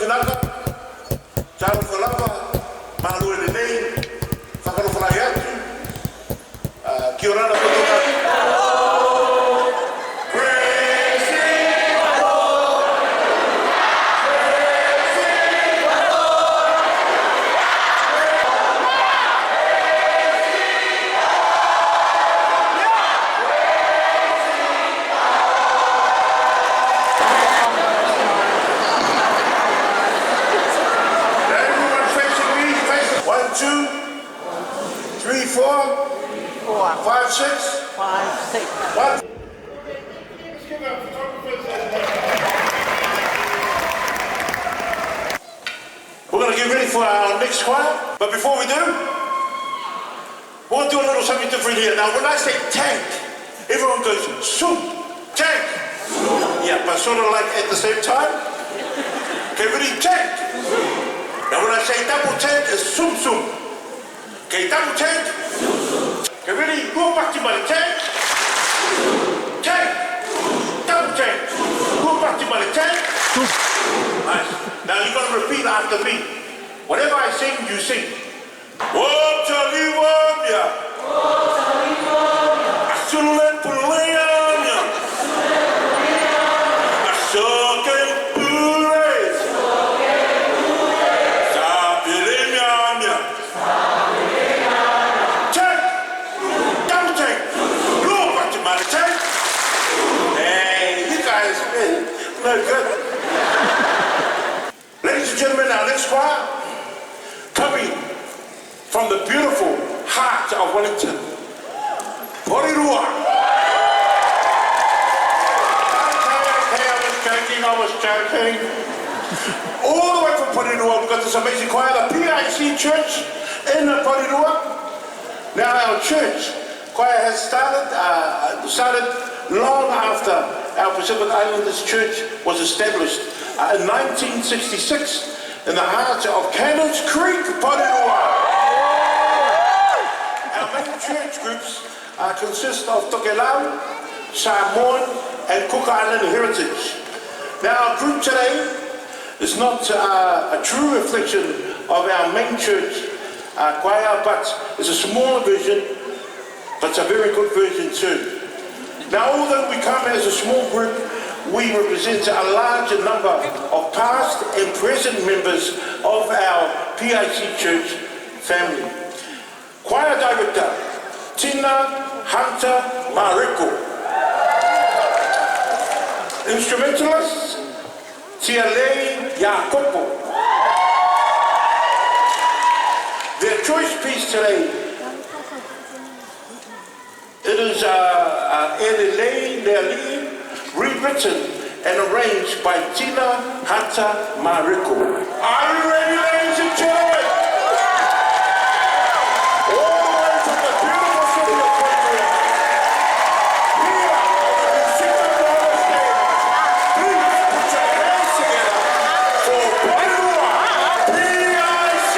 Tinaga, Taru Kalapa, Malu e Nei, Whakarofalai atu, Kia ora na koutou. We're going to get ready for our next choir, but before we do, we'll do a little something different here. Now, when I say tank, everyone goes, soup, tank. Yeah, but sort of like at the same time. Okay, ready, tank. Now, when I say double tank, it's soup, soup. Okay, double tank. Okay, ready, go back to my tank. Tank. Double tank. Go back to my tank. Nice. Now you're going to repeat after me. Whatever I sing, you sing. Hey, you guys, no good. Ladies and gentlemen, our next choir, coming from the beautiful heart of Wellington, Porirua. I was joking. All the way from Porirua, we've got this amazing choir, the PIC Church in Porirua. Now our church choir has started long after our Pacific Islanders Church was established in 1966 in the heart of Cannons Creek, Porirua. Our main church groups consist of Tokelau, Samoan and Cook Island heritage. Now our group today is not a true reflection of our main church choir, but it's a smaller version, but it's a very good version too. Now, although we come as a small group, we represent a larger number of past and present members of our PIC Church family. Choir Director, Tina Hunter Mariko. Instrumentalist, Tialei Yakopo. Their choice piece today, it is Elelei Leali, rewritten and arranged by Tina Hunter Mariko. Are you ready, ladies and gentlemen? All the way from the beautiful city of Porirua, here on the Musikta Global stage, please put your hands together for Porirua PIC.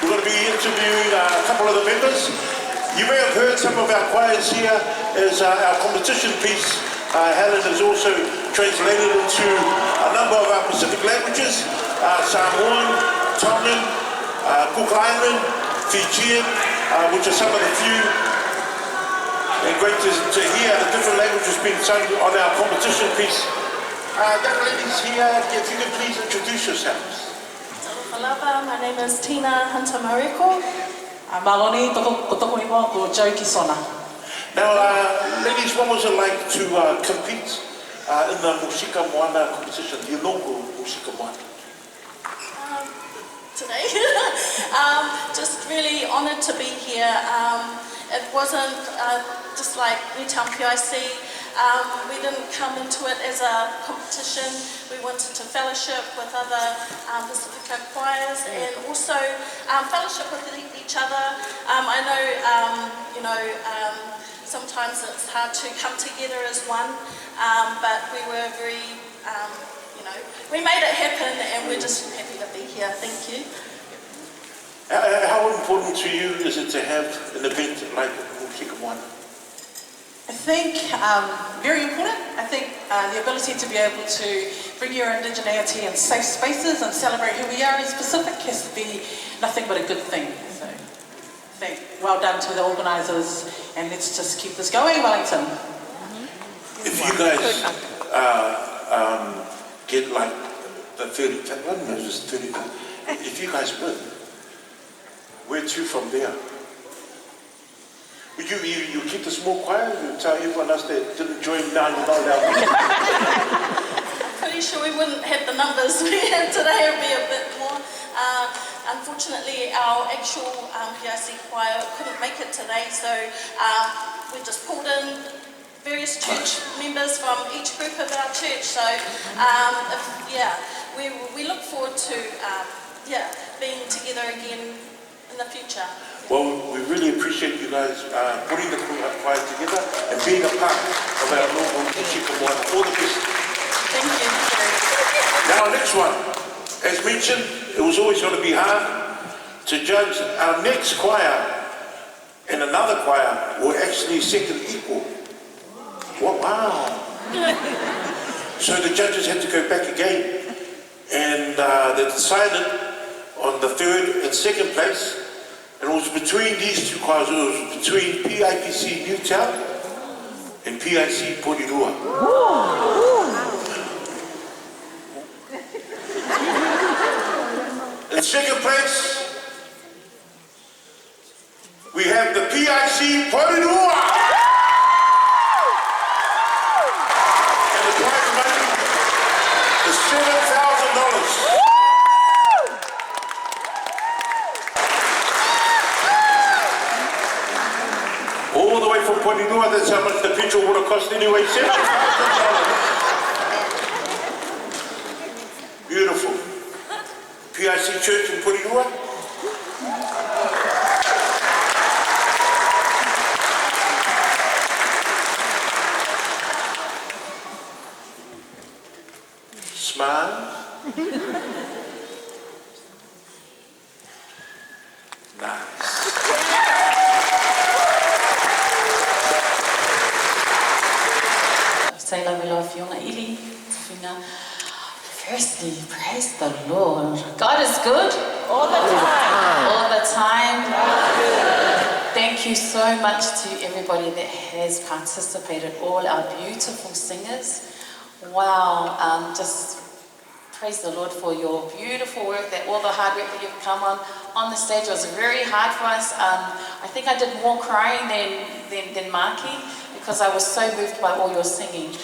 We're going to be interviewing a couple of the members. You may have heard some of our choirs here as our competition piece. Helen has also translated into a number of our Pacific languages, Samoan, Tongan, Cook Island, Fijian, which are some of the few. And great to hear the different languages being sung on our competition piece. Young ladies here, if you could please introduce yourselves. My name is Tina Hunter Mariko. Maloni, toko iwa ko Joe Kisona. Now, ladies, what was it like to compete in the Musika Moana competition, the local Musika Moana? Today, just really honoured to be here. It wasn't just like Newtown PIC. We didn't come into it as a competition. We wanted to fellowship with other Pacifica choirs and also fellowship with each other. I know, sometimes it's hard to come together as one, but we were very, we made it happen and we're just happy to be here. Thank you. How important to you is it to have an event like Musika Moana? I think very important. I think the ability to be able to bring your indigeneity in safe spaces and celebrate who we are as Pacific has to be nothing but a good thing. So I think well done to the organisers, and let's just keep this going, Wellington. If you guys get like the 30, I don't know, just 30, if you guys win, where to from there? Would you keep the small choir? You tell everyone else that didn't join down. Pretty sure we wouldn't have the numbers we have today. It would be a bit more. Unfortunately, our actual PIC choir couldn't make it today, so we just pulled in various church members from each group of our church. So we look forward to being together again in the future. Well, we really appreciate you guys putting the choir together and being a part of our local Musika Moana. All the best. Thank you. Now, next one. As mentioned, it was always going to be hard to judge. Our next choir and another choir were actually second equal. Well, wow. So the judges had to go back again, and they decided on the third and second place. And it was between these two choirs. It was between PIPC Newtown and PIC Porirua. In second place, we have the PIC Porirua. And the prize money is $7,000. All the way from Porirua, that's how much the petrol would have cost anyway, $7,000. Beautiful. PIC Church in Porirua. Smile. Nice. Firstly, praise the Lord. God is good all the time. All the time. Thank you so much to everybody that has participated, all our beautiful singers. Wow, just praise the Lord for your beautiful work, that all the hard work that you've come on the stage. It was very hard for us. I think I did more crying than marking, because I was so moved by all your singing.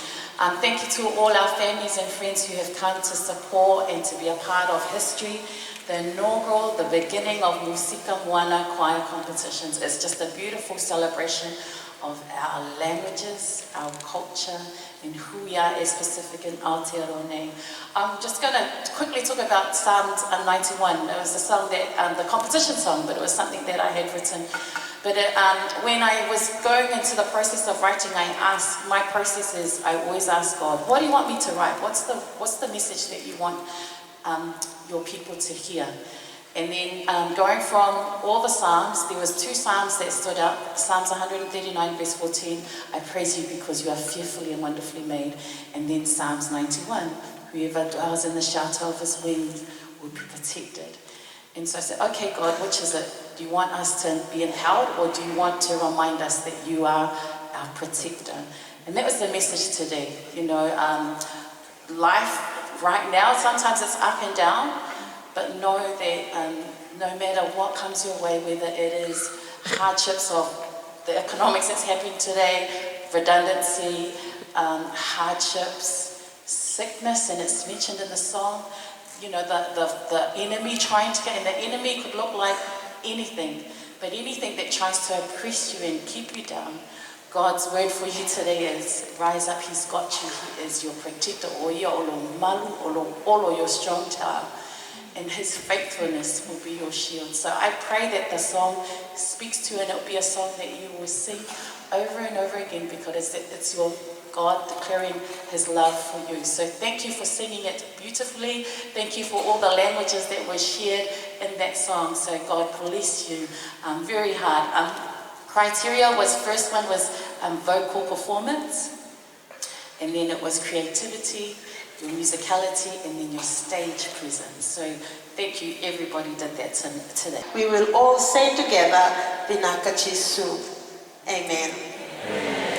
Thank you to all our families and friends who have come to support and to be a part of history. The inaugural, the beginning of Musika Moana choir competitions is just a beautiful celebration of our languages, our culture, and who we are as Pacific in Aotearoa. I'm just going to quickly talk about Psalms 91. It was a song that, the competition song, but it was something that I had written. But when I was going into the process of writing, my process is, I always ask God, what do you want me to write? What's the message that you want your people to hear? And then going from all the Psalms, there was 2 Psalms that stood out. Psalms 139 verse 14, I praise you because you are fearfully and wonderfully made. And then Psalms 91, whoever dwells in the shelter of his wings will be protected. And so I said, okay, God, which is it? Do you want us to be empowered, or do you want to remind us that you are our protector? And that was the message today. You know, life right now, sometimes it's up and down, but know that no matter what comes your way, whether it is hardships of the economics that's happening today, redundancy, hardships, sickness, and it's mentioned in the song, you know, the enemy trying to get, and the enemy could look like anything, but anything that tries to oppress you and keep you down, God's word for you today is, rise up, he's got you, he is your protector, your strong tower, and his faithfulness will be your shield. So I pray that the song speaks to you, and it'll be a song that you will sing over and over again, because it's your God declaring his love for you. So thank you for singing it beautifully. Thank you for all the languages that were shared in that song. So God bless you very hard. Criteria was, first one was vocal performance, and then it was creativity, your musicality, and then your stage presence. So thank you, everybody did that today. We will all say together, Vinaka Jesu. Amen. Amen.